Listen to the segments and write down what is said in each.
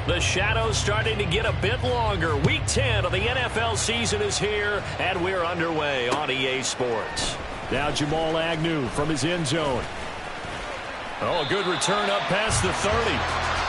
The shadow's starting to get a bit longer. Week 10 of the NFL season is here, and we're underway on EA Sports. Now Jamal Agnew from his end zone. Oh, a good return up past the 30.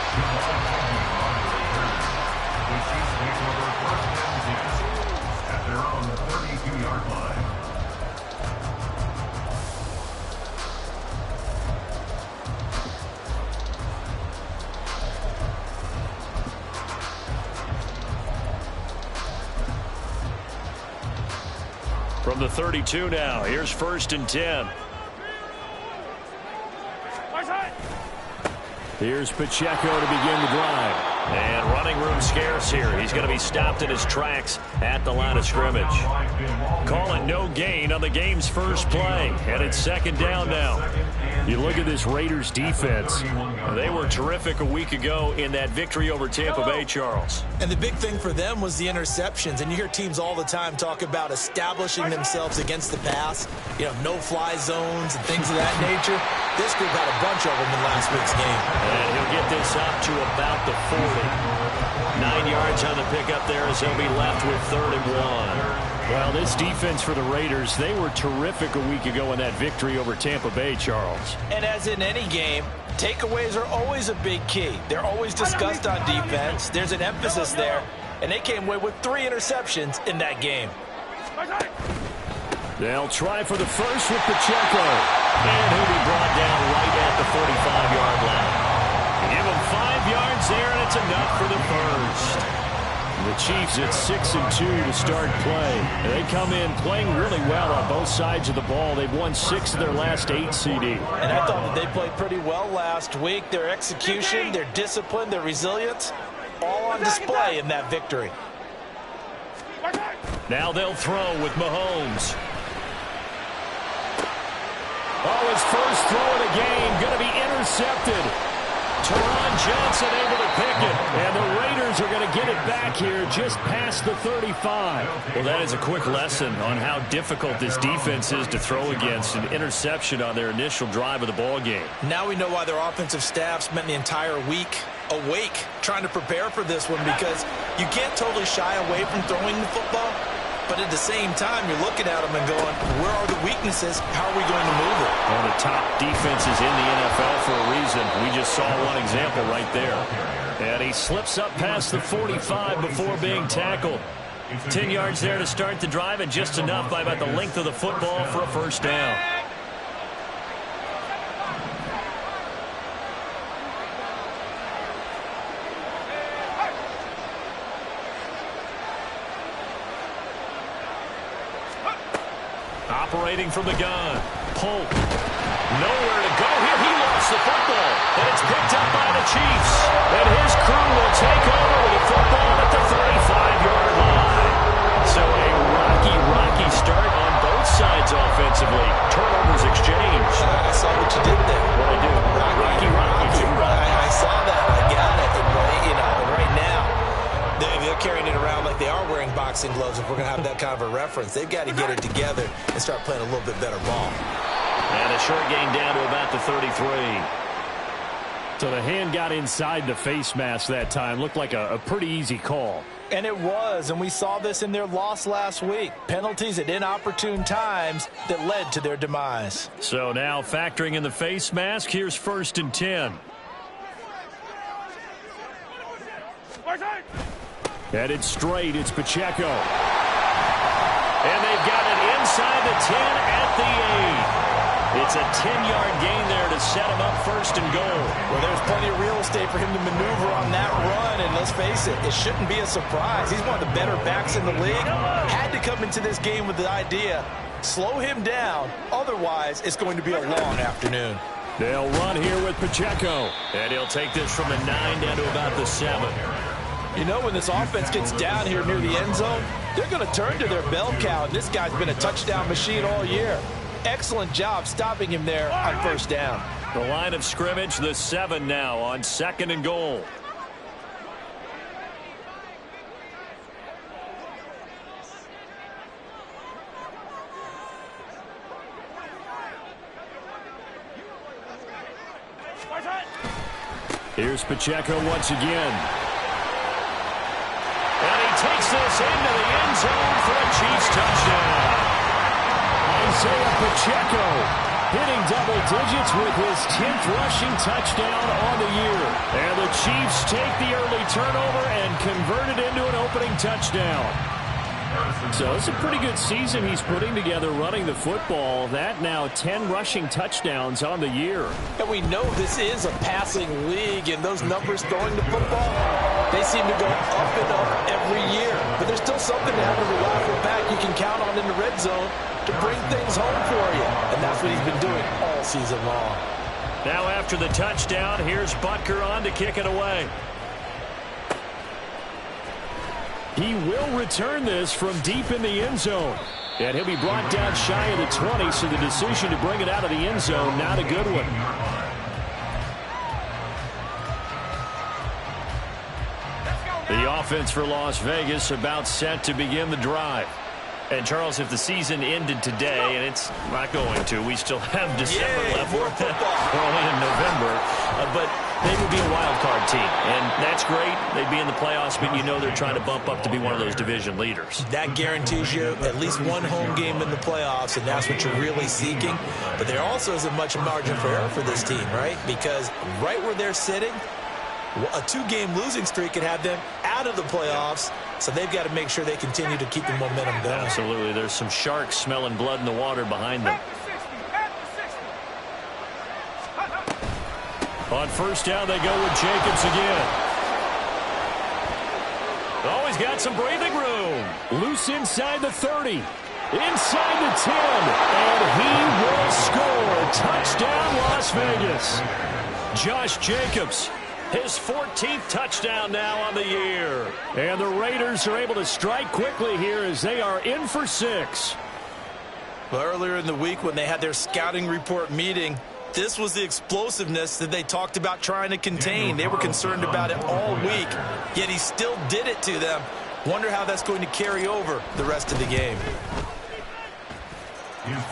From the 32 now, here's 1st and 10. Here's Pacheco to begin the drive. And running room scarce here. He's going to be stopped in his tracks at the line of scrimmage. Call it no gain on the game's first play. And it's 2nd down now. You look at this Raiders defense. They were terrific a week ago in that victory over Tampa Bay, Charles. And the big thing for them was the interceptions. And you hear teams all the time talk about establishing themselves against the pass. You know, no-fly zones and things of that nature. This group had a bunch of them in last week's game. And he'll get this up to about the 40. 9 yards on the pickup there as he'll be left with 3rd and 1. Well, this defense for the Raiders, they were terrific a week ago in that victory over Tampa Bay, Charles. And as in any game, takeaways are always a big key. They're always discussed on defense. There's an emphasis there. And they came away with 3 interceptions in that game. They'll try for the first with Pacheco. And he'll be brought down right at the 45-yard line. Give him 5 yards there, and it's enough for the first. The Chiefs at 6-2 to start play. They come in playing really well on both sides of the ball. They've won 6 of their last 8 CD. And I thought that they played pretty well last week. Their execution, their discipline, their resilience, all on display in that victory. Now they'll throw with Mahomes. Oh, his first throw of the game going to be intercepted. Teron Johnson able to pick it. And the Raiders are going to get it back here just past the 35. Well, that is a quick lesson on how difficult this defense is to throw against. An interception on their initial drive of the ball game. Now we know why their offensive staff spent the entire week awake trying to prepare for this one, because you can't totally shy away from throwing the football. But at the same time, you're looking at them and going, where are the weaknesses? How are we going to move it? One of the top defenses in the NFL for a reason. We just saw one example right there. And he slips up past the 45 before being tackled. 10 yards there to start the drive, and just enough by about the length of the football for a first down. Operating from the gun. Polk. Nowhere to go here. He lost the football. And it's picked up by the Chiefs. And his crew will take over with the football at the 35-yard line. So a rocky start on both sides offensively. Turnovers exchanged. I saw what you did there. What I do? Rocky. I saw that. I got it. And right now, they're carrying it around like they are wearing boxing gloves. If we're going to have that kind of a reference, they've got to get it together and start playing a little bit better ball. And a short gain down to about the 33. So the hand got inside the face mask that time. Looked like a pretty easy call. And it was, and we saw this in their loss last week. Penalties at inopportune times that led to their demise. So now factoring in the face mask, here's 1st and 10. Headed straight, it's Pacheco. And they've got it inside the 10 at the 8. It's a 10-yard gain there to set him up 1st and goal. Well, there's plenty of real estate for him to maneuver on that run, and let's face it, it shouldn't be a surprise. He's one of the better backs in the league. Had to come into this game with the idea, slow him down, otherwise it's going to be a long afternoon. They'll run here with Pacheco. And he'll take this from the 9 down to about the 7. You know, when this offense gets down here near the end zone, they're going to turn to their bell cow, and this guy's been a touchdown machine all year. Excellent job stopping him there on 1st down. The line of scrimmage, the 7 now on 2nd and goal. Here's Pacheco once again. takes this into the end zone for a Chiefs touchdown. Isaiah Pacheco hitting double digits with his 10th rushing touchdown on the year. And the Chiefs take the early turnover and convert it into an opening touchdown. So it's a pretty good season he's putting together running the football. That now 10 rushing touchdowns on the year. And we know this is a passing league, and those numbers throwing the football, they seem to go up and up every year. But there's still something to have a reliable back you can count on in the red zone to bring things home for you. And that's what he's been doing all season long. Now after the touchdown, here's Butker on to kick it away. He will return this from deep in the end zone. And he'll be brought down shy of the 20, so the decision to bring it out of the end zone, not a good one. The offense for Las Vegas about set to begin the drive. And, Charles, if the season ended today, and it's not going to, we still have December left. We're only in November. But they would be a wild card team. And that's great. They'd be in the playoffs, but you know they're trying to bump up to be one of those division leaders. That guarantees you at least one home game in the playoffs, and that's what you're really seeking. But there also isn't much margin for error for this team, right? Because right where they're sitting, a two-game losing streak could have them out of the playoffs, so they've got to make sure they continue to keep the momentum going. Absolutely. There's some sharks smelling blood in the water behind them. On first down, they go with Jacobs again. Oh, he's got some breathing room. Loose inside the 30. Inside the 10. And he will score. Touchdown, Las Vegas. Josh Jacobs. His 14th touchdown now on the year. And the Raiders are able to strike quickly here as they are in for 6. Well, earlier in the week when they had their scouting report meeting, this was the explosiveness that they talked about trying to contain. They were concerned about it all week, yet he still did it to them. Wonder how that's going to carry over the rest of the game.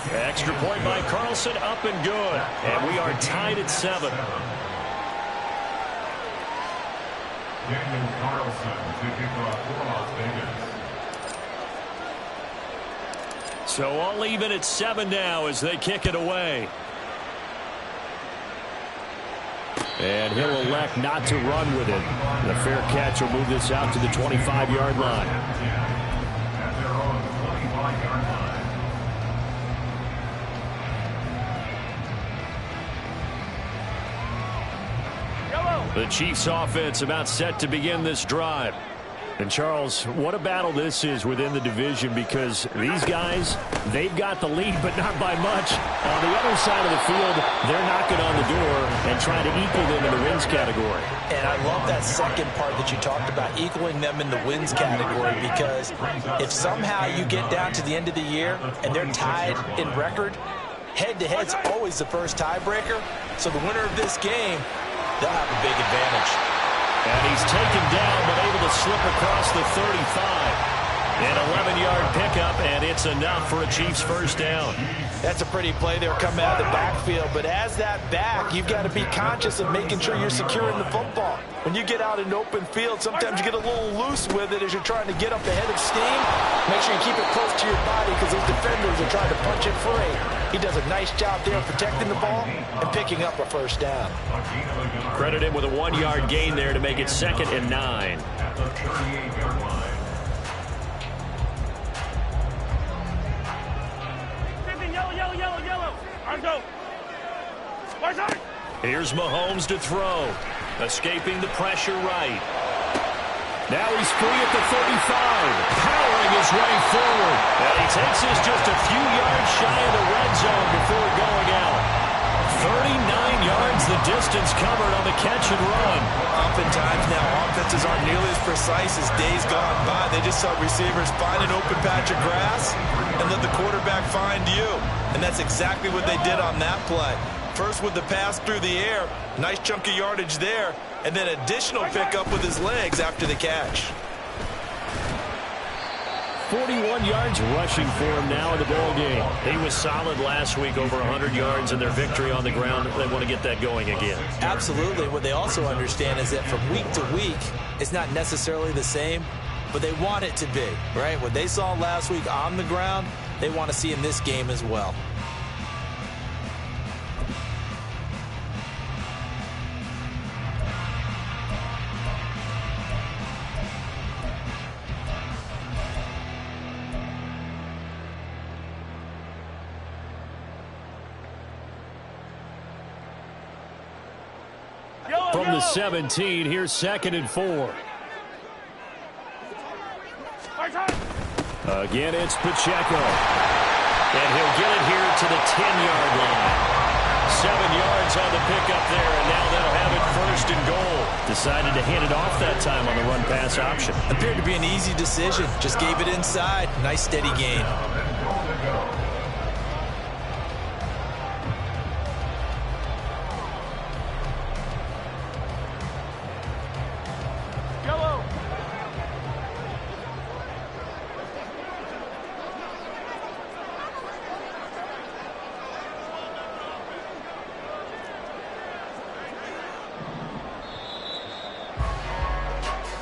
Extra point by Carlson, up and good. And we are tied at 7. So all even at 7 now as they kick it away. And he'll elect not to run with it. The fair catch will move this out to the 25-yard line. The Chiefs offense about set to begin this drive. And, Charles, what a battle this is within the division, because these guys, they've got the lead, but not by much. On the other side of the field, they're knocking on the door and trying to equal them in the wins category. And I love that second part that you talked about, equaling them in the wins category, because if somehow you get down to the end of the year and they're tied in record, head-to-head's always the first tiebreaker. So the winner of this game, they'll have a big advantage. And he's taken down, but able to slip across the 35. An 11-yard pickup, and it's enough for a Chiefs first down. That's a pretty play there coming out of the backfield. But as that back, you've got to be conscious of making sure you're securing the football. When you get out in open field, sometimes you get a little loose with it as you're trying to get up ahead of steam. Make sure you keep it close to your body because those defenders are trying to punch it free. He does a nice job there protecting the ball and picking up a first down. Credit him with a 1-yard gain there to make it 2nd and 9. Here's Mahomes to throw. Escaping the pressure right. Now he's free at the 35. Powering his way forward. And he takes this just a few yards shy of the red zone before going out. 39 yards the distance covered on the catch and run. Oftentimes now offenses aren't nearly as precise as days gone by. They just saw receivers find an open patch of grass and let the quarterback find you. And that's exactly what they did on that play. First with the pass through the air, nice chunk of yardage there, and then additional pickup with his legs after the catch. 41 yards rushing for him now in the ball game. He was solid last week, over 100 yards in their victory on the ground. They want to get that going again. Absolutely. What they also understand is that from week to week, it's not necessarily the same. but they want it to be, right? What they saw last week on the ground, they want to see in this game as well. From the 17, here's 2nd and 4. Again, it's Pacheco. And he'll get it here to the 10-yard line. 7 yards on the pickup there, and now they'll have it 1st and goal. Decided to hand it off that time on the run-pass option. Appeared to be an easy decision. Just gave it inside. Nice steady gain.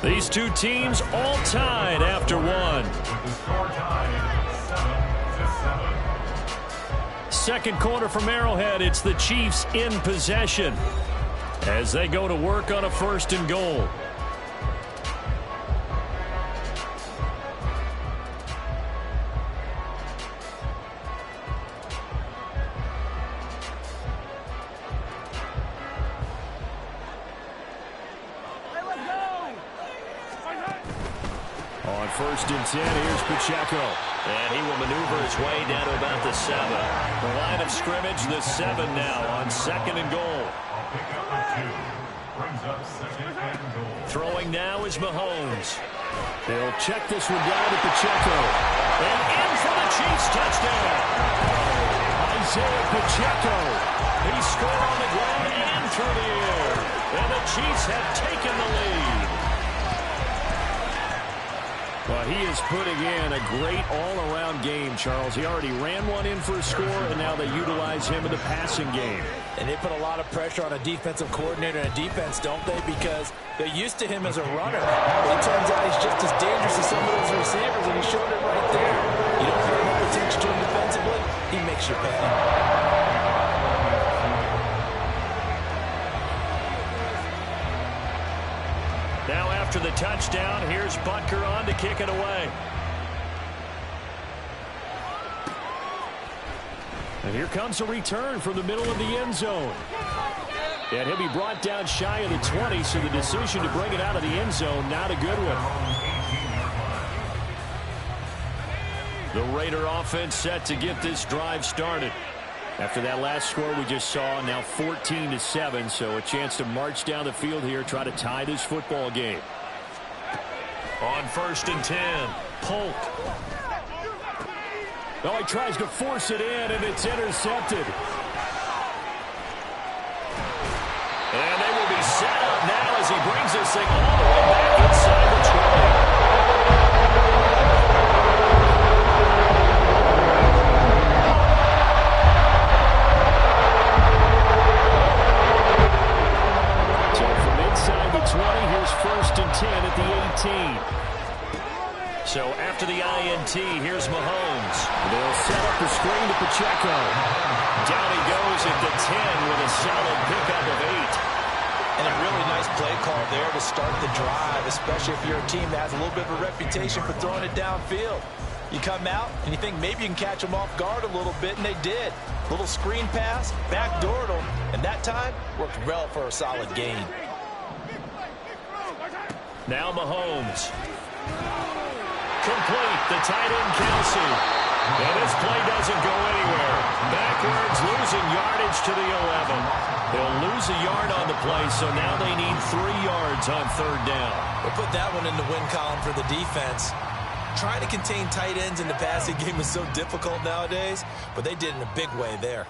These two teams all tied after one. Second quarter from Arrowhead, it's the Chiefs in possession as they go to work on a 1st and goal. On 1st and 10, here's Pacheco. And he will maneuver his way down to about the 7. The line of scrimmage, the 7 now on 2nd and goal. Throwing now is Mahomes. They'll check this one down to Pacheco. And in for the Chiefs touchdown. Isaiah Pacheco. He scored on the ground and through the air. And the Chiefs have taken the lead. Well, he is putting in a great all-around game, Charles. He already ran one in for a score, and now they utilize him in the passing game. And they put a lot of pressure on a defensive coordinator and a defense, don't they? Because they're used to him as a runner. But it turns out he's just as dangerous as some of those receivers, and he showed it right there. You don't pay enough attention to him defensively, he makes you pay. Now after the touchdown, here's Butker on to kick it away. And here comes a return from the middle of the end zone. And he'll be brought down shy of the 20, so the decision to bring it out of the end zone, not a good one. The Raider offense set to get this drive started. After that last score we just saw, now 14-7, so a chance to march down the field here, try to tie this football game. On 1st and 10, Polk. Oh, he tries to force it in, and it's intercepted. And they will be set up now as he brings this thing all the way back inside the 20. Here's 1st and 10 at the 18. So after the INT, here's Mahomes. They'll set up the screen to Pacheco. Down he goes at the 10 with a solid pickup of 8. And a really nice play call there to start the drive, especially if you're a team that has a little bit of a reputation for throwing it downfield. You come out and you think maybe you can catch them off guard a little bit, and they did. Little screen pass, backdoored them, and that time worked well for a solid gain. Now Mahomes. Complete, the tight end Kelsey. And this play doesn't go anywhere. Backwards, losing yardage to the 11. They'll lose a yard on the play, so now they need 3 yards on 3rd down. We'll put that one in the win column for the defense. Trying to contain tight ends in the passing game is so difficult nowadays, but they did in a big way there.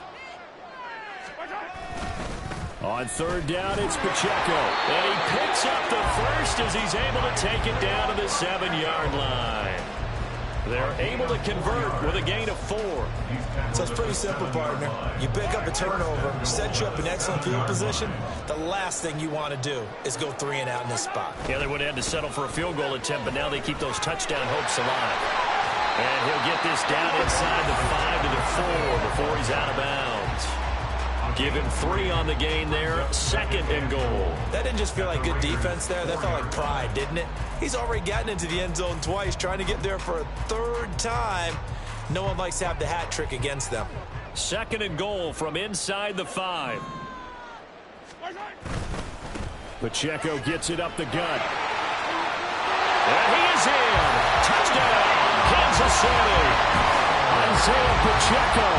On 3rd down, it's Pacheco. And he picks up the 1st as he's able to take it down to the 7-yard line. They're able to convert with a gain of 4. So it's pretty simple, partner. You pick up a turnover, set you up in excellent field position. The last thing you want to do is go 3 and out in this spot. Yeah, they would have had to settle for a field goal attempt, but now they keep those touchdown hopes alive. And he'll get this down inside the 5 to the 4 before he's out of bounds. Give him 3 on the gain there, 2nd and goal. That didn't just feel like good defense there. That felt like pride, didn't it? He's already gotten into the end zone twice, trying to get there for a 3rd time. No one likes to have the hat trick against them. 2nd and goal from inside the 5. Pacheco gets it up the gut. And he is in. Touchdown, Kansas City. Isaiah Pacheco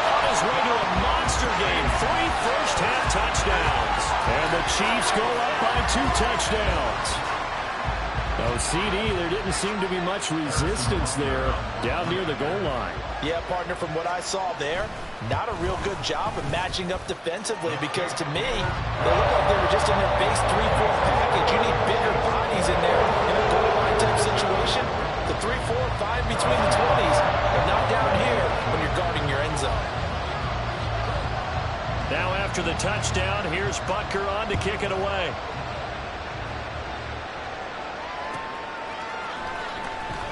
on his way to a monster game. 3 first-half touchdowns. And the Chiefs go up by 2 touchdowns. Oh, CD, there didn't seem to be much resistance there down near the goal line. Yeah, partner, from what I saw there, not a real good job of matching up defensively because to me, they look like they were just in their base 3-4 package. You need bigger bodies in there in a goal line type situation. The 3-4, 5 between the 20s, but not down here when you're guarding your end zone. Now after the touchdown, here's Butker on to kick it away.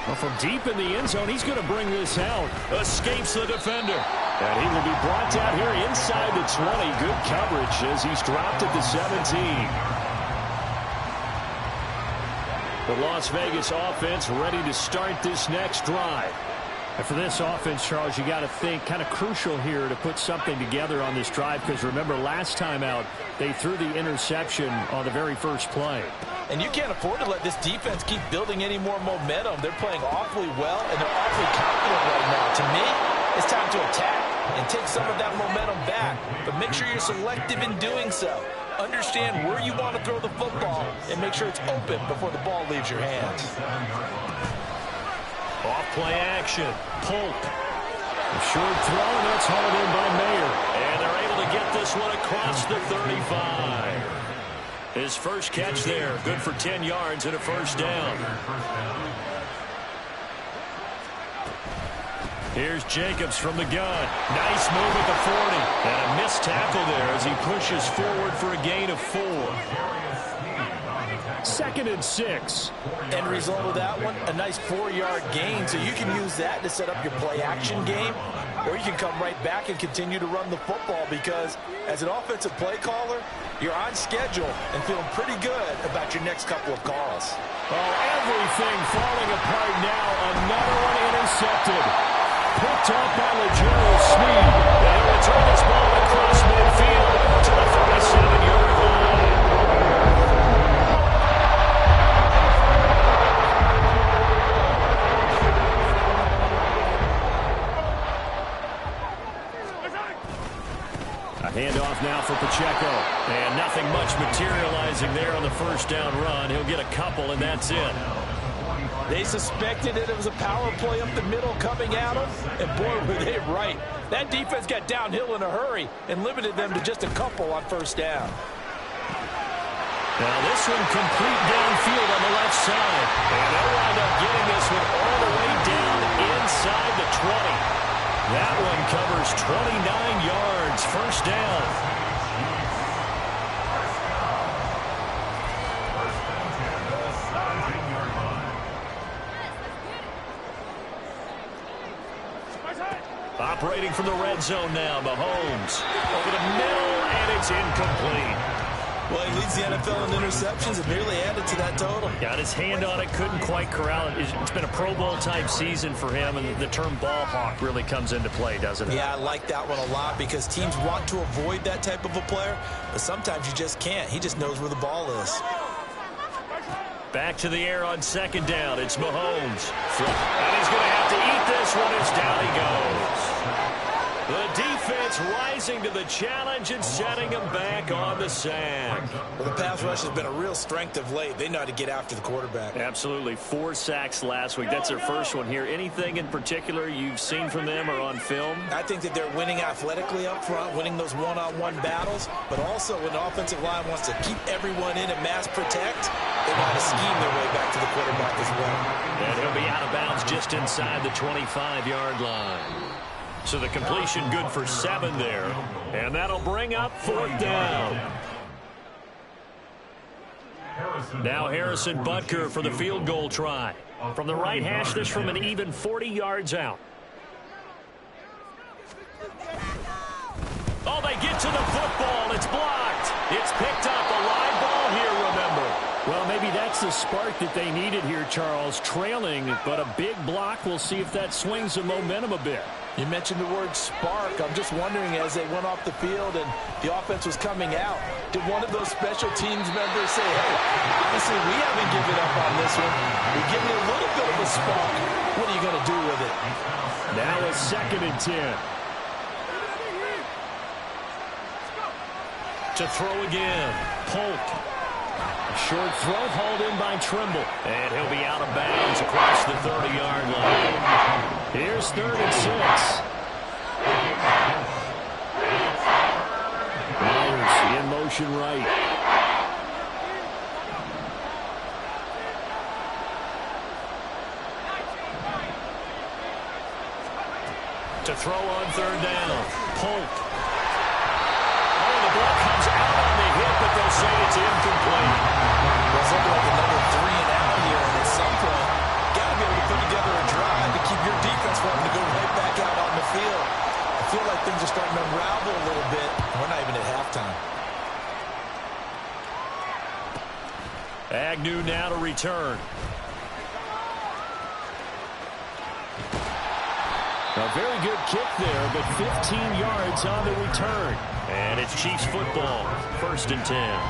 Well, from deep in the end zone, he's going to bring this out. Escapes the defender. And he will be brought down here inside the 20. Good coverage as he's dropped at the 17. The Las Vegas offense ready to start this next drive. And for this offense, Charles, you got to think kind of crucial here to put something together on this drive because remember last time out they threw the interception on the very first play. And you can't afford to let this defense keep building any more momentum. They're playing awfully well and they're awfully confident right now. To me, it's time to attack and take some of that momentum back. But make sure you're selective in doing so. Understand where you want to throw the football and make sure it's open before the ball leaves your hands. Off-play action. Polk. A short throw, and that's hauled in by Mayer. And they're able to get this one across the 35. His first catch there. Good for 10 yards and a first down. Here's Jacobs from the gun. Nice move at the 40. And a missed tackle there as he pushes forward for a gain of 4. 2nd and 6. End result of that one, a nice 4-yard gain. So you can use that to set up your play-action game, or you can come right back and continue to run the football because as an offensive play caller, you're on schedule and feeling pretty good about your next couple of calls. Oh, everything falling apart now. Another one intercepted. Picked off by Legero Sneed. They'll return this ball across midfield to the 47-yard line. A handoff now for Pacheco. And nothing much materializing there on the first down run. He'll get a couple, and that's it. They suspected that it was a power play up the middle coming at them, and boy, were they right. That defense got downhill in a hurry and limited them to just a couple on first down. Now this one complete downfield on the left side. And they'll wind up getting this one all the way down inside the 20. That one covers 29 yards. First down. Operating from the red zone now, Mahomes. Over the middle, and it's incomplete. Well, he leads the NFL in interceptions and nearly added to that total. Got his hand on it, couldn't quite corral it. It's been a Pro Bowl-type season for him, and the term ball hawk really comes into play, doesn't it? Yeah, I like that one a lot because teams want to avoid that type of a player, but sometimes you just can't. He just knows where the ball is. Back to the air on second down. It's Mahomes. And he's going to have to eat this one as down he goes. The defense rising to the challenge and setting him back on the sack. Well, the pass rush has been a real strength of late. They know how to get after the quarterback. Absolutely. 4 sacks last week. That's their first one here. Anything in particular you've seen from them or on film? I think that they're winning athletically up front, winning those one-on-one battles, but also when the offensive line wants to keep everyone in and mass protect, they know how to scheme their way back to the quarterback as well. And he'll be out of bounds just inside the 25-yard line. So the completion good for 7 there. And that'll bring up 4th down. Now Harrison Butker for the field goal try. From the right hash, this from an even 40 yards out. Oh, they get to the football. It's blocked. It's picked up. A live ball here, remember. Well, maybe that's the spark that they needed here, Charles. Trailing, but a big block. We'll see if that swings the momentum a bit. You mentioned the word spark. I'm just wondering, as they went off the field and the offense was coming out, did one of those special teams members say, hey, obviously we haven't given up on this one. We give you a little bit of a spark. What are you going to do with it? Now a 2nd and 10. To throw again. Polk. A short throw hauled in by Trimble. And he'll be out of bounds across the 30-yard line. Here's 3rd and 6. Myers in motion right. To throw on 3rd down. Polk. The ball comes out on the hit, but they'll say it's incomplete. Well, it's looking like another 3 and out here, and at some point, got to be able to put together a drive to keep your defense from having to go right back out on the field. I feel like things are starting to unravel a little bit. We're not even at halftime. Agnew now to return. A very good kick there, but 15 yards on the return. And it's Chiefs football, 1st and 10.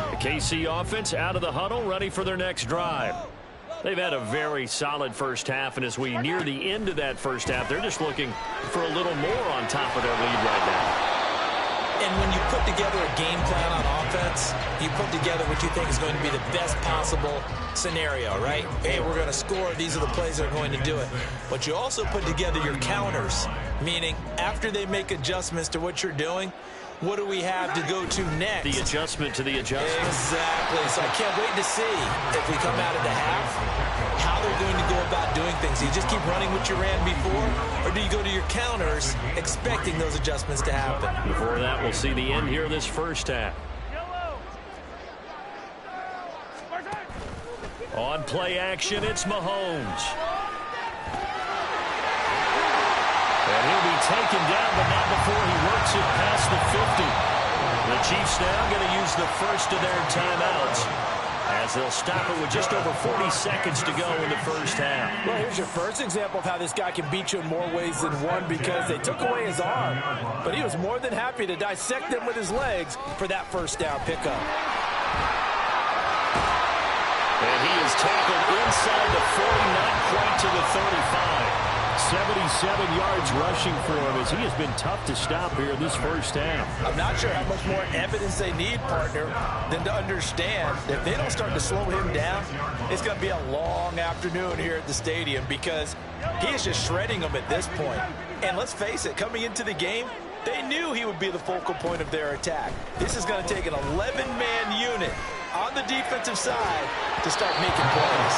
The KC offense out of the huddle, ready for their next drive. They've had a very solid first half, and as we near the end of that first half, they're just looking for a little more on top of their lead right now. And when you put together a game plan on offense, you put together what you think is going to be the best possible scenario, right? Hey, we're going to score. These are the plays that are going to do it. But you also put together your counters, meaning after they make adjustments to what you're doing, what do we have to go to next? The adjustment to the adjustment. Exactly. So I can't wait to see if we come out of the half, how they're going to go about doing things. Do you just keep running what you ran before, or do you go to your counters expecting those adjustments to happen? Before that, we'll see the end here of this first half. On play action, it's Mahomes. And he'll be taken down, but not before he works it past the 50. The Chiefs now going to use the first of their timeouts as they'll stop it with just over 40 seconds to go in the first half. Well, here's your first example of how this guy can beat you in more ways than one, because they took away his arm, but he was more than happy to dissect them with his legs for that first down pickup. And he is tackled inside the 40, not quite to the 35. 77 yards rushing for him, as he has been tough to stop here in this first half. I'm not sure how much more evidence they need, partner, than to understand that if they don't start to slow him down, it's going to be a long afternoon here at the stadium, because he is just shredding them at this point. And let's face it, coming into the game, they knew he would be the focal point of their attack. This is going to take an 11-man unit on the defensive side to start making plays.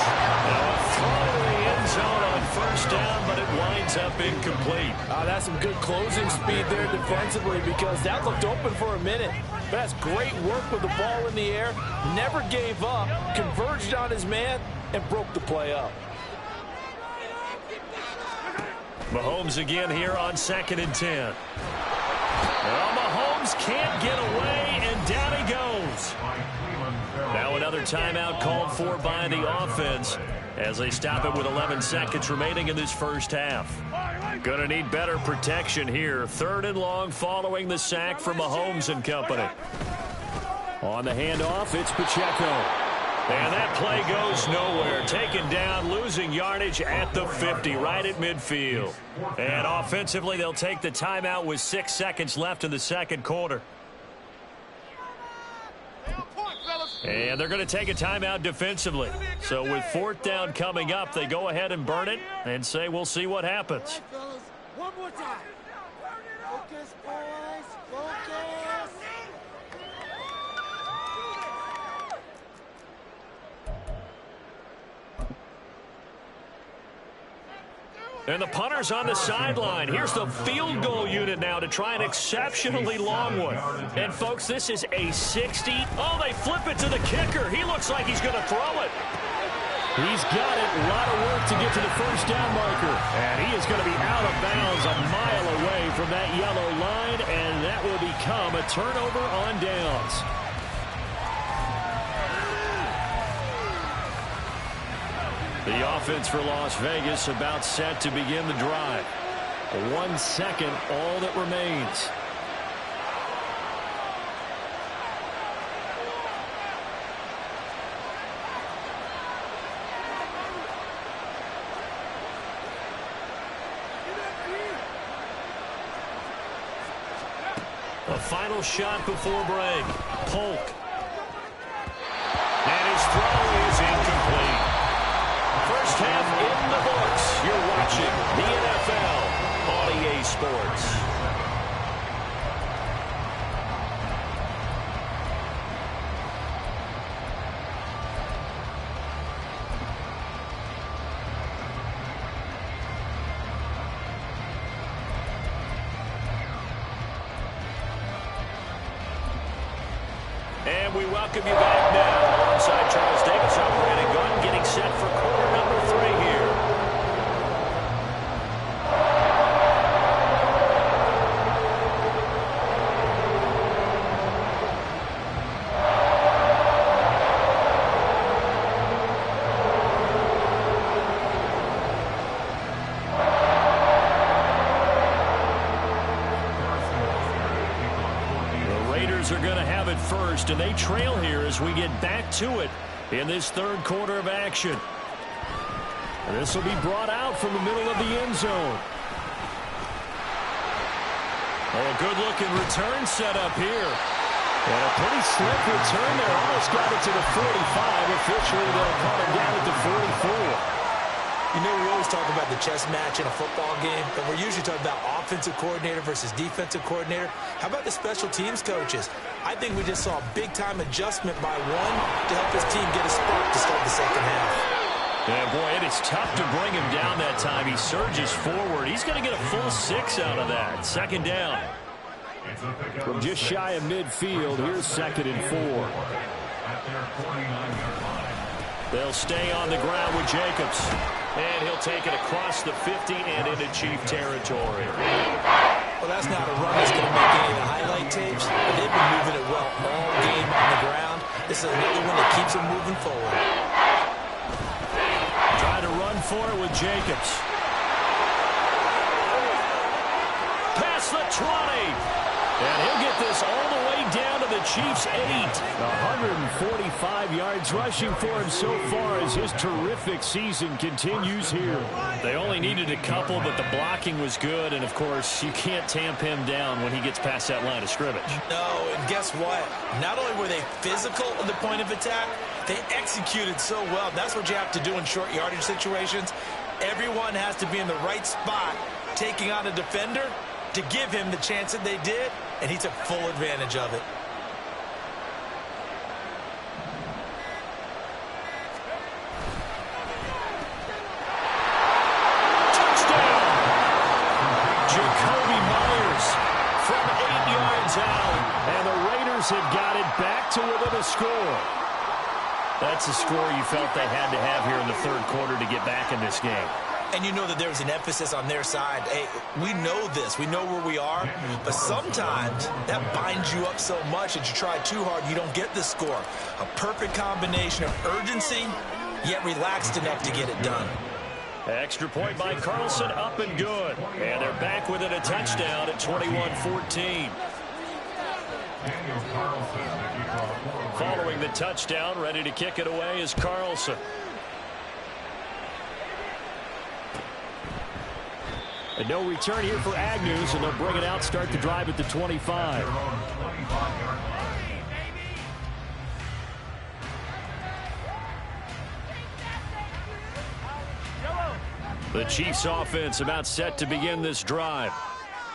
Now a throw in the end zone on first down, but it winds up incomplete. That's some good closing speed there defensively, because that looked open for a minute. But that's great work with the ball in the air. Never gave up, converged on his man, and broke the play up. Mahomes again here on 2nd and 10. Well, Mahomes can't get away, and down he goes. Now another timeout called for by the offense as they stop it with 11 seconds remaining in this first half. Gonna need better protection here. 3rd and long following the sack from Mahomes and company. On the handoff, it's Pacheco. And that play goes nowhere. Taken down, losing yardage at the 50, right at midfield. And offensively, they'll take the timeout with 6 seconds left in the second quarter. And they're going to take a timeout defensively. So with 4th down coming up, they go ahead and burn it and say, we'll see what happens. One more time. Focus, boys. Focus. And the punter's on the sideline. Here's the field goal unit now to try an exceptionally long one. And, folks, this is a 60. Oh, they flip it to the kicker. He looks like he's going to throw it. He's got it. A lot of work to get to the first down marker. And he is going to be out of bounds a mile away from that yellow line, and that will become a turnover on downs. The offense for Las Vegas about set to begin the drive. 1 second, all that remains. A final shot before break. Polk. And his throw is incomplete. First half in the books. You're watching the NFL on EA Sports. And we welcome you back now alongside Charles Davis. I'm Brandon Gunn getting set for quarter number 3 here. Are going to have it first, and they trail here as we get back to it in this third quarter of action. And this will be brought out from the middle of the end zone. Oh, a good-looking return set up here. And a pretty slick return there. Almost got it to the 45. Officially, they'll call it down at the 44. You know, we always talk about the chess match in a football game, but we're usually talking about offensive coordinator versus defensive coordinator. How about the special teams coaches? I think we just saw a big-time adjustment by one to help his team get a spark to start the second half. Yeah, boy, it is tough to bring him down that time. He surges forward. He's going to get a full 6 out of that. Second down. From just shy of midfield, here's 2nd and 4. They'll stay on the ground with Jacobs. And he'll take it across the 50 and into Chief territory. Well, that's not a run that's going to make any of the highlight tapes, but they've been moving it well all game on the ground. This is another one that keeps them moving forward. Trying to run for it with Jacobs. Past the 20. And he'll get this all the way down to the Chiefs' 8. 145 yards rushing for him so far as his terrific season continues here. They only needed a couple, but the blocking was good. And, of course, you can't tamp him down when he gets past that line of scrimmage. No, and guess what? Not only were they physical at the point of attack, they executed so well. That's what you have to do in short yardage situations. Everyone has to be in the right spot taking on a defender to give him the chance that they did, and he took full advantage of it. Touchdown! Jacoby Myers from 8 yards out, and the Raiders have got it back to within a score. That's a score you felt they had to have here in the third quarter to get back in this game. And you know that there's an emphasis on their side. Hey, we know this. We know where we are. But sometimes that binds you up so much that you try too hard, you don't get the score. A perfect combination of urgency, yet relaxed enough to get it done. Extra point by Carlson, up and good. And they're back within a touchdown at 21-14. Following the touchdown, ready to kick it away is Carlson. And no return here for Agnews, and they'll bring it out, start the drive at the 25. The Chiefs offense about set to begin this drive.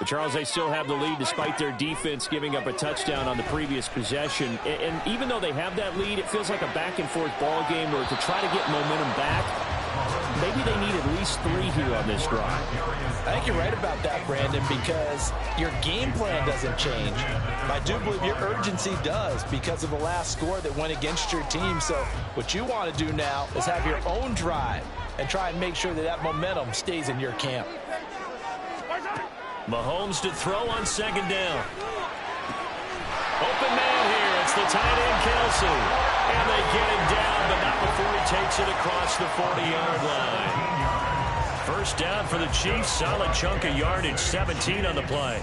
But Charles, they still have the lead despite their defense giving up a touchdown on the previous possession. And even though they have that lead, it feels like a back-and-forth ball game where to try to get momentum back, maybe they need at least 3 here on this drive. I think you're right about that, Brandon, because your game plan doesn't change. I do believe your urgency does because of the last score that went against your team. So what you want to do now is have your own drive and try and make sure that that momentum stays in your camp. Mahomes to throw on second down. Open man here. It's the tight end, Kelsey. And they get him down, but not before he takes it across the 40-yard line. First down for the Chiefs. Solid chunk of yardage. 17 on the play.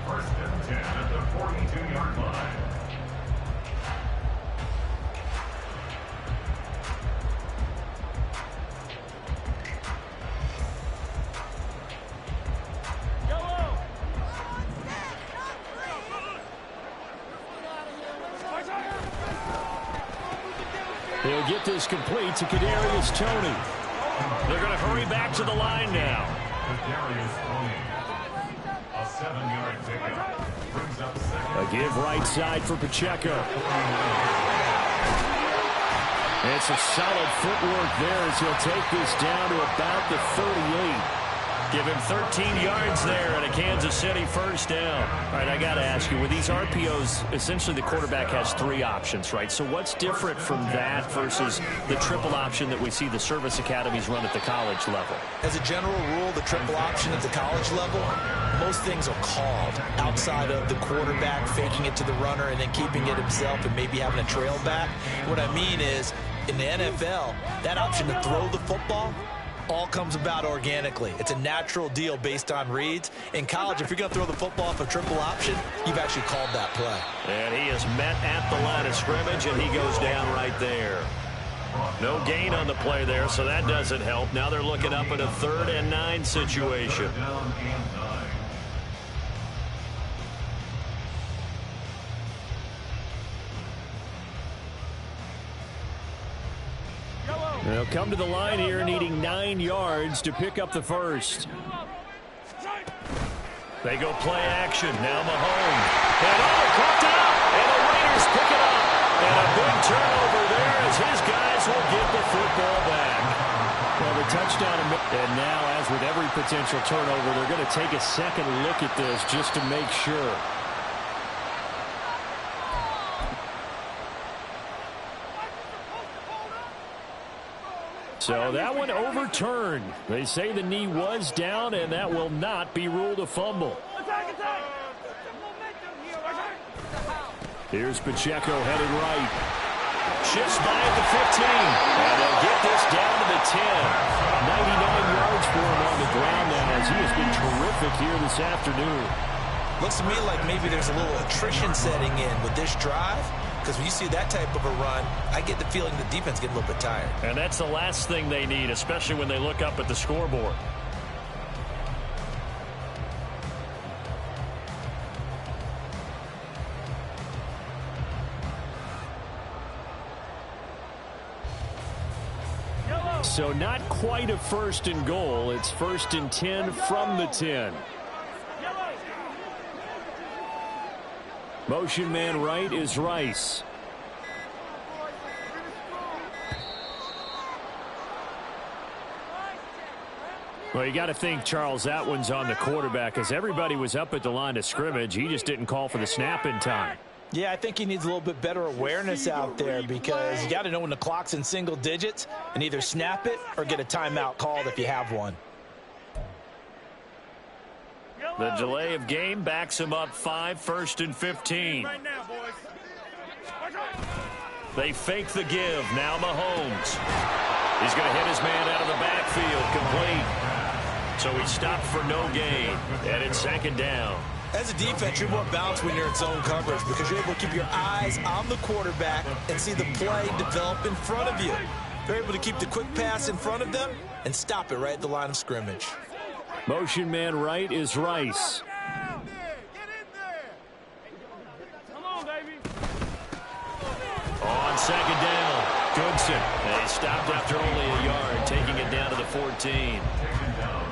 First and 10 at the 42-yard line. He'll get this complete to Kadarius Toney. They're going to hurry back to the line now. Kadarius Toney. A 7-yard pickup. Brings up second. A give right side for Pacheco. It's a solid footwork there as he'll take this down to about the 38. Give him 13 yards there and a Kansas City first down. All right, I got to ask you, with these RPOs, essentially the quarterback has 3 options, right? So what's different from that versus the triple option that we see the service academies run at the college level? As a general rule, the triple option at the college level, most things are called outside of the quarterback faking it to the runner and then keeping it himself and maybe having a trail back. What I mean is, in the NFL, that option to throw the football all comes about organically. It's a natural deal based on reads. In college, if you're going to throw the football off a triple option, you've actually called that play. And he is met at the line of scrimmage, and he goes down right there. No gain on the play there, so that doesn't help. Now they're looking up at a 3rd and 9 situation. Down and 9. They'll come to the line here needing 9 yards to pick up the first. They go play action. Now Mahomes. And caught out. And the Raiders pick it up. And a big turnover there as his guys will get the football back. Well, the touchdown. And now, as with every potential turnover, they're going to take a second look at this just to make sure. So that one overturned. They say the knee was down, and that will not be ruled a fumble. Here's Pacheco headed right. Shifts by at the 15. And they'll get this down to the 10. 99 yards for him on the ground now as he has been terrific here this afternoon. Looks to me like maybe there's a little attrition setting in with this drive. Because when you see that type of a run, I get the feeling the defense gets a little bit tired. And that's the last thing they need, especially when they look up at the scoreboard. So not quite a 1st and goal. It's 1st and 10 from the 10. Motion man right is Rice. Well, you got to think, Charles, that one's on the quarterback as everybody was up at the line of scrimmage. He just didn't call for the snap in time. Yeah, I think he needs a little bit better awareness out there because you got to know when the clock's in single digits and either snap it or get a timeout called if you have one. The delay of game backs him up 5, 1st and 15. They fake the give. Now Mahomes. He's going to hit his man out of the backfield. Complete. So he stopped for no gain. And it's 2nd down. As a defense, you're more balanced when you're in zone coverage because you're able to keep your eyes on the quarterback and see the play develop in front of you. They're able to keep the quick pass in front of them and stop it right at the line of scrimmage. Motion man right is Rice. On 2nd down. Good Jackson. And he stopped after only a yard, taking it down to the 14.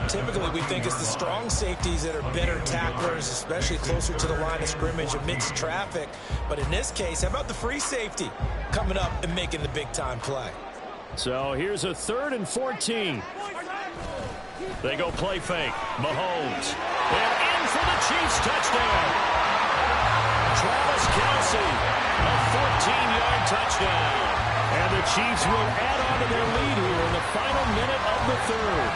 Typically, we think it's the strong safeties that are better tacklers, especially closer to the line of scrimmage amidst traffic. But in this case, how about the free safety coming up and making the big-time play? So here's a 3rd and 14. They go play fake. Mahomes. And in for the Chiefs touchdown. Travis Kelce, a 14-yard touchdown. And the Chiefs will add on to their lead here in the final minute of the 3rd.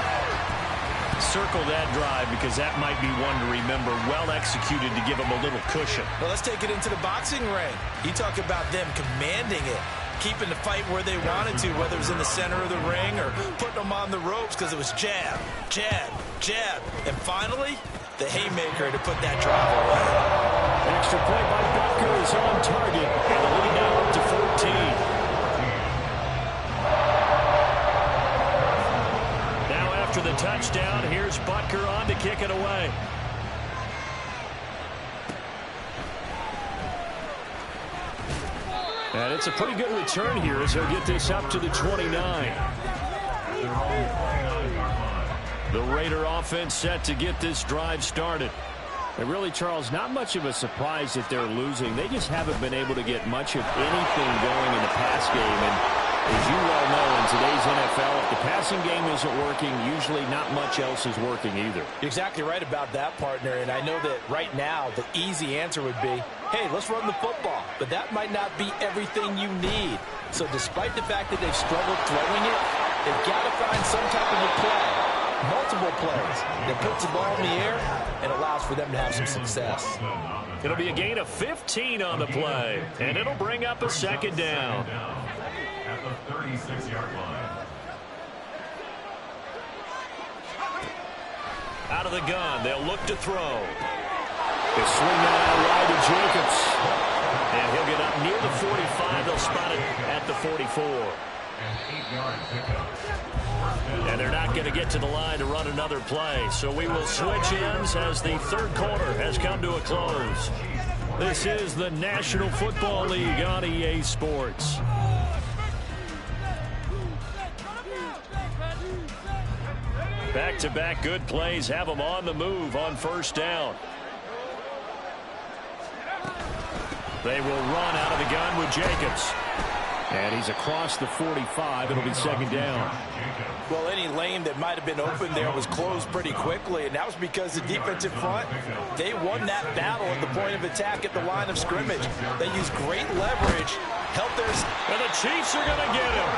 Circle that drive because that might be one to remember. Well executed to give them a little cushion. Well, let's take it into the boxing ring. You talk about them commanding it, keeping the fight where they wanted to, whether it was in the center of the ring or putting them on the ropes because it was jab, jab, jab. And finally, the haymaker to put that drive away. Extra play by Butker is on target. And the lead now up to 14. After the touchdown, here's Butker on to kick it away. And it's a pretty good return here as he'll get this up to the 29. The Raider offense set to get this drive started. And really, Charles, not much of a surprise that they're losing. They just haven't been able to get much of anything going in the pass game. And as you well know, in today's NFL, if the passing game isn't working, usually not much else is working either. You're exactly right about that, partner. And I know that right now the easy answer would be, hey, let's run the football. But that might not be everything you need. So despite the fact that they've struggled throwing it, they've got to find some type of a play, multiple plays, that puts the ball in the air and allows for them to have some success. It'll be a gain of 15 on the play, and it'll bring up a 2nd down. At the 36-yard line. Out of the gun, they'll look to throw. They swing that out wide to Jacobs. And he'll get up near the 45. They'll spot it at the 44. An 8-yard pickup. And they're not going to get to the line to run another play. So we will switch ends as the 3rd quarter has come to a close. This is the National Football League on EA Sports. Back-to-back good plays have them on the move on 1st down. They will run out of the gun with Jacobs. And he's across the 45. It'll be 2nd down. Well, any lane that might have been open there was closed pretty quickly, and that was because the defensive front, they won that battle at the point of attack at the line of scrimmage. They used great leverage, helped theirs. And the Chiefs are going to get him.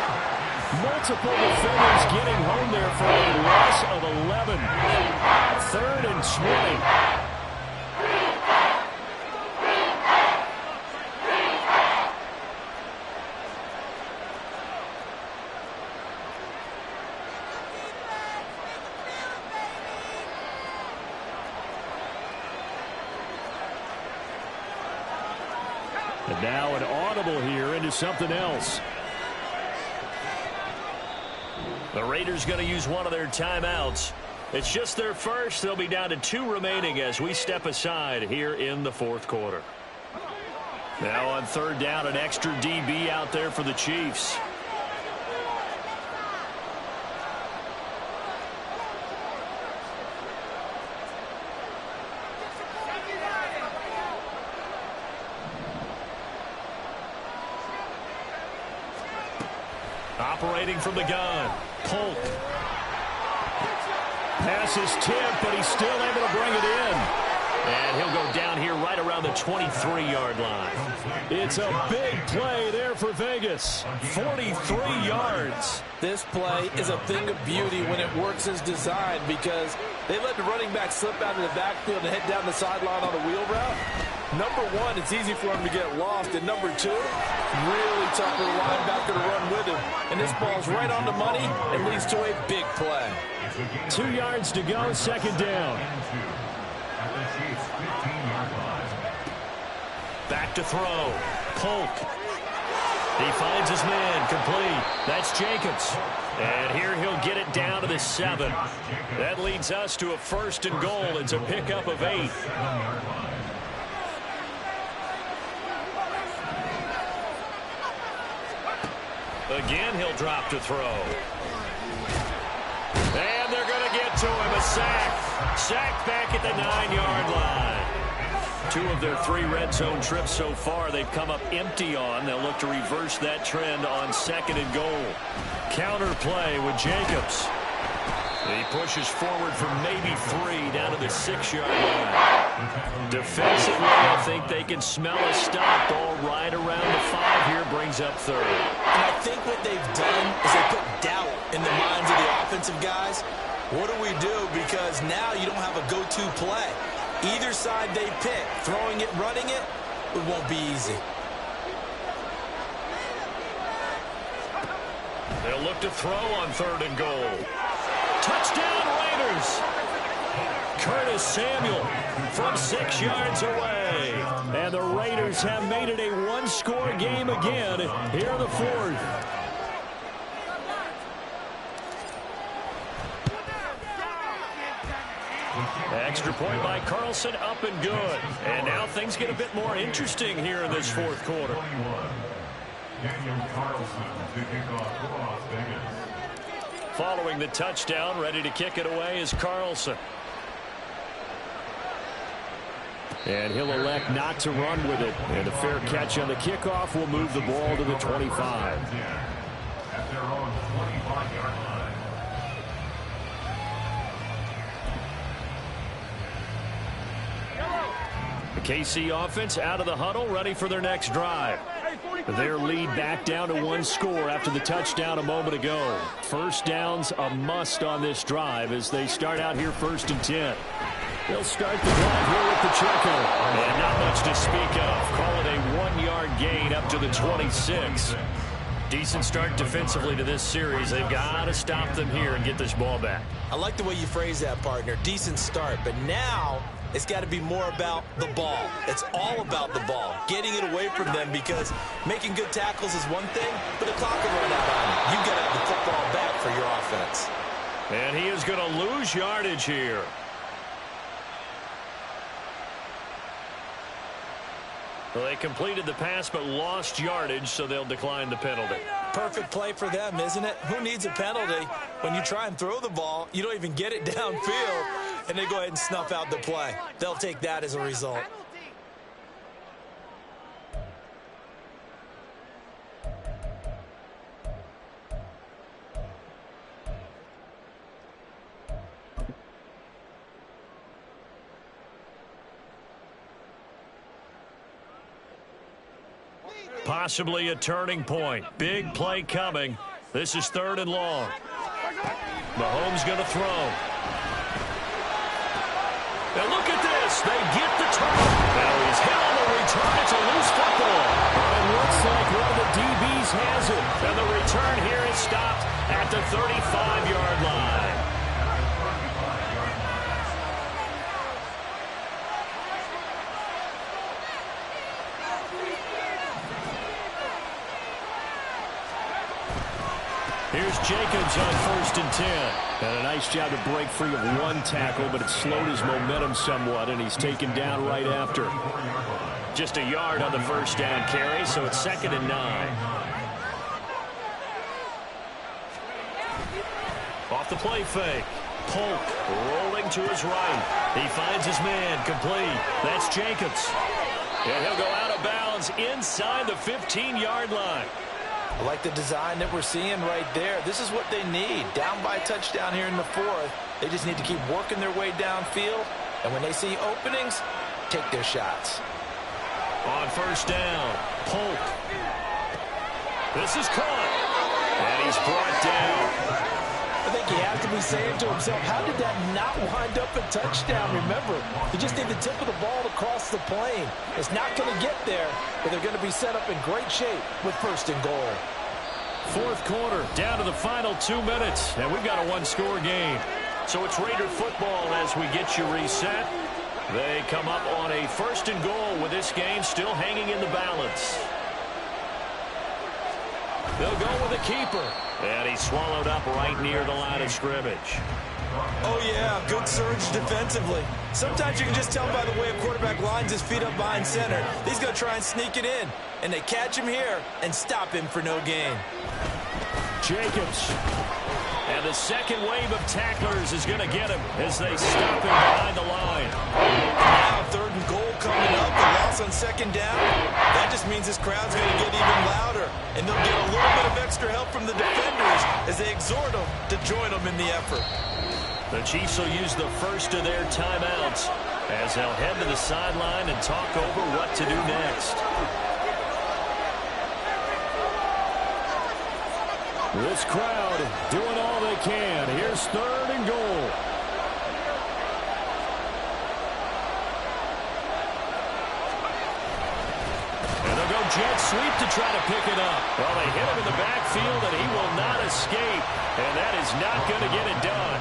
Multiple defenders getting home there for a loss of 11. 3rd and 20. And now an audible here into something else. The Raiders going to use one of their timeouts. It's just their first. They'll be down to 2 remaining as we step aside here in the 4th quarter. Now on 3rd down, an extra DB out there for the Chiefs. Operating from the gun, Polk. Pass is tipped, but he's still able to bring it in. And he'll go down here right around the 23-yard line. It's a big play there for Vegas. 43 yards. This play is a thing of beauty when it works as designed because they let the running back slip out of the backfield and head down the sideline on a wheel route. Number one, it's easy for him to get lost. And number two, really tough for the linebacker to run with him. And this ball's right on the money and leads to a big play. 2 yards to go, 2nd down. Back to throw. Polk. He finds his man, complete. That's Jacobs. And here he'll get it down to the 7. That leads us to a 1st and goal. It's a pickup of 8. Again, he'll drop to throw. And they're going to get to him. A sack. Sack back at the 9-yard line. 2 of their 3 red zone trips so far they've come up empty on. They'll look to reverse that trend on 2nd and goal. Counter play with Jacobs. He pushes forward for maybe 3 down to the 6-yard line. Defensively, I think they can smell a stop. Ball right around the 5 here, brings up 3rd. And I think what they've done is they put doubt in the minds of the offensive guys. What do we do? Because now you don't have a go-to play. Either side they pick, throwing it, running it, it won't be easy. They'll look to throw on 3rd and goal. Touchdown Raiders! Curtis Samuel from 6 yards away. And the Raiders have made it a one-score game again here in the 4th. Extra point by Carlson, up and good. And now things get a bit more interesting here in this 4th quarter. Following the touchdown, ready to kick it away is Carlson. And he'll elect not to run with it. And a fair catch on the kickoff will move the ball to the 25. At their own 25-yard line. The KC offense out of the huddle, ready for their next drive. Their lead back down to 1 score after the touchdown a moment ago. First down's a must on this drive as they start out here 1st and 10. They'll start the drive here with Pacheco. And not much to speak of. Call it a 1-yard gain up to the 26. Decent start defensively to this series. They've got to stop them here and get this ball back. I like the way you phrase that, partner. Decent start. But now it's got to be more about the ball. It's all about the ball. Getting it away from them, because making good tackles is one thing, but the clock will run out on you. You've got to have the football back for your offense. And he is going to lose yardage here. Well, they completed the pass but lost yardage, so they'll decline the penalty. Perfect play for them, isn't it? Who needs a penalty? When you try and throw the ball, you don't even get it downfield, and they go ahead and snuff out the play. They'll take that as a result. Possibly a turning point. Big play coming. This is 3rd and long. Mahomes going to throw. And look at this. They get the turn. Now he's hit on the return. It's a loose football. It looks like one of the DBs has it. And the return here is stopped at the 35-yard line. Here's Jacobs on 1st and 10. And a nice job to break free of 1 tackle, but it slowed his momentum somewhat, and he's taken down right after. Just a yard on the 1st down carry, so it's 2nd and 9. Off the play fake. Polk rolling to his right. He finds his man, complete. That's Jacobs. And he'll go out of bounds inside the 15-yard line. I like the design that we're seeing right there. This is what they need. Down by a touchdown here in the 4th. They just need to keep working their way downfield. And when they see openings, take their shots. On 1st down, Polk. This is caught. And he's brought down. I think he has to be saying to himself, how did that not wind up a touchdown? Remember, he just need the tip of the ball to cross the plane. It's not going to get there, but they're going to be set up in great shape with 1st and goal. 4th quarter, down to the final 2 minutes, and we've got a 1-score game. So it's Raider football as we get you reset. They come up on a 1st and goal with this game still hanging in the balance. They'll go with a keeper. And he's swallowed up right near the line of scrimmage. Oh, yeah, good surge defensively. Sometimes you can just tell by the way a quarterback lines his feet up behind center. He's going to try and sneak it in. And they catch him here and stop him for no gain. Jacobs. And the second wave of tacklers is going to get him as they stop him behind the line. Now 3rd and goal coming up. The loss on 2nd down. That just means this crowd's going to get even louder. And they'll get a little bit of extra help from the defenders as they exhort them to join them in the effort. The Chiefs will use the first of their timeouts as they'll head to the sideline and talk over what to do next. This crowd doing all they can. Here's 3rd and goal. And they'll go jet sweep to try to pick it up. Well, they hit him in the backfield, and he will not escape. And that is not going to get it done.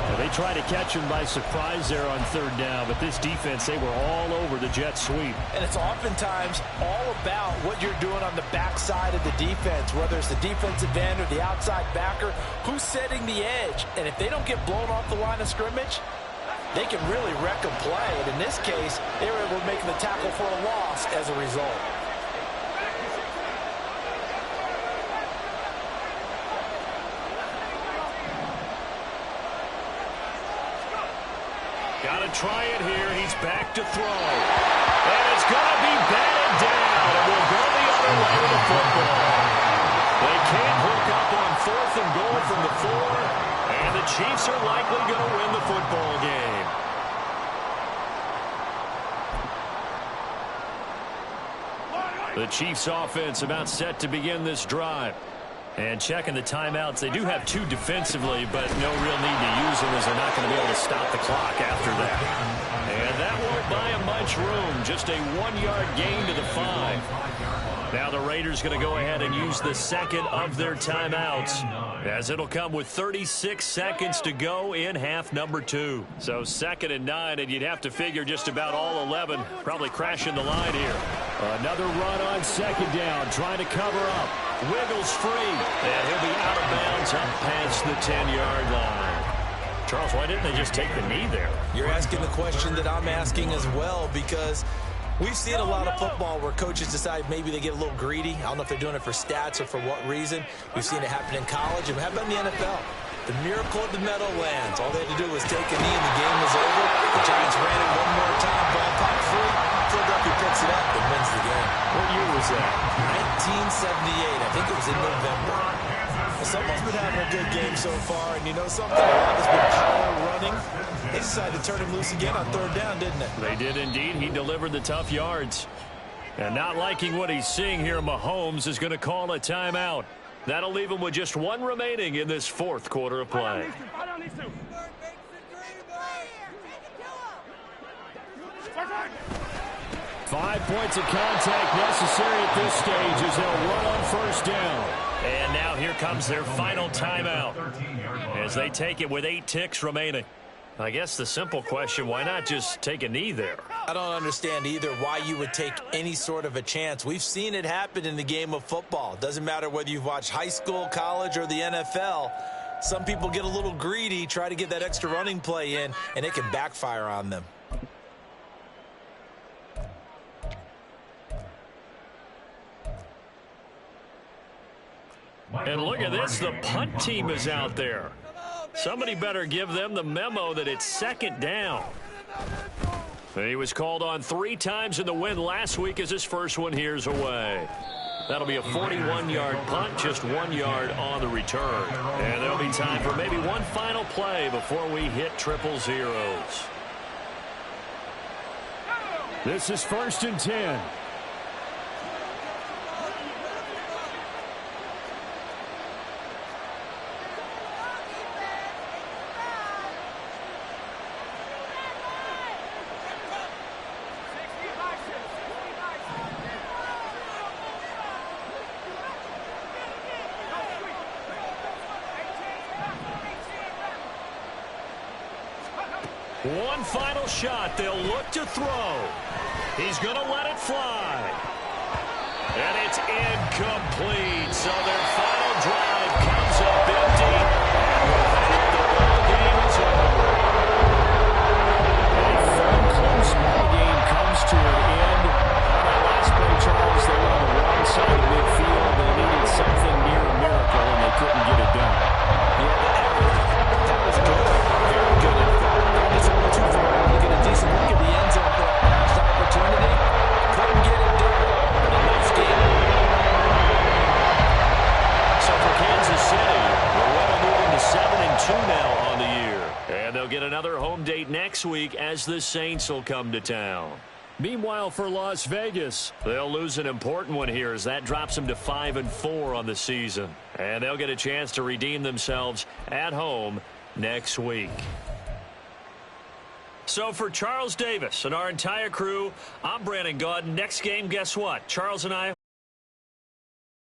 Well, they tried to catch him by surprise there on 3rd down, but this defense, they were all over the jet sweep. And it's oftentimes all about what you're doing on the backside of the defense, whether it's the defensive end or the outside backer, who's setting the edge. And if they don't get blown off the line of scrimmage, they can really wreck a play. And in this case, they were able to make the tackle for a loss as a result. Got to try it here. He's back to throw. And it's going to be batted down. And we'll go the other way with the football. They can't hook up on 4th and goal from the 4. And the Chiefs are likely going to win the football game. The Chiefs offense about set to begin this drive. And checking the timeouts, they do have 2 defensively, but no real need to use them as they're not going to be able to stop the clock after that. And that won't buy them much room. Just a 1-yard gain to the 5. Now the Raiders going to go ahead and use the second of their timeouts, as it'll come with 36 seconds to go in half number 2. So 2nd and 9, and you'd have to figure just about all 11 probably crashing the line here. Another run on 2nd down, trying to cover up. Wiggles free, and he'll be out of bounds up past the 10-yard line. Charles, why didn't they just take the knee there? You're asking the question that I'm asking as well, because we've seen a lot of football where coaches decide maybe they get a little greedy. I don't know if they're doing it for stats or for what reason. We've seen it happen in college, and how about in the NFL? The miracle of the Meadowlands. All they had to do was take a knee, and the game was over. The Giants ran it one more time, ball popped free. Philadelphia picks it up and wins the game. What year was that? 1978. I think it was in November. Someone's been having a good game so far, and you know something? A lot has been power running. They decided to turn him loose again on 3rd down, didn't they? They did indeed. He delivered the tough yards. And not liking what he's seeing here, Mahomes is going to call a timeout. That'll leave him with just 1 remaining in this 4th quarter of play. 5 points of contact necessary at this stage as they'll run on 1st down. And now here comes their final timeout as they take it with 8 ticks remaining. I guess the simple question, why not just take a knee there? I don't understand either why you would take any sort of a chance. We've seen it happen in the game of football. Doesn't matter whether you've watched high school, college, or the NFL. Some people get a little greedy, try to get that extra running play in, and it can backfire on them. And look at this, the punt team is out there. Somebody better give them the memo that it's 2nd down. He was called on 3 times in the win last week as his first one here's away. That'll be a 41-yard punt, just 1 yard on the return. And there'll be time for maybe one final play before we hit 000. This is 1st and 10. One final shot. They'll look to throw. He's going to let it fly. And it's incomplete. So their final drive comes up empty. And with that, the ball game is over. A fun, close ball game comes to an end. On that last play, Charles, they were on the wrong side of midfield. They needed something near a miracle, and they couldn't another home date next week as the Saints will come to town. Meanwhile, for Las Vegas, they'll lose an important one here as that drops them to 5-4 on the season. And they'll get a chance to redeem themselves at home next week. So for Charles Davis and our entire crew, I'm Brandon Gaudin. Next game, guess what? Charles and I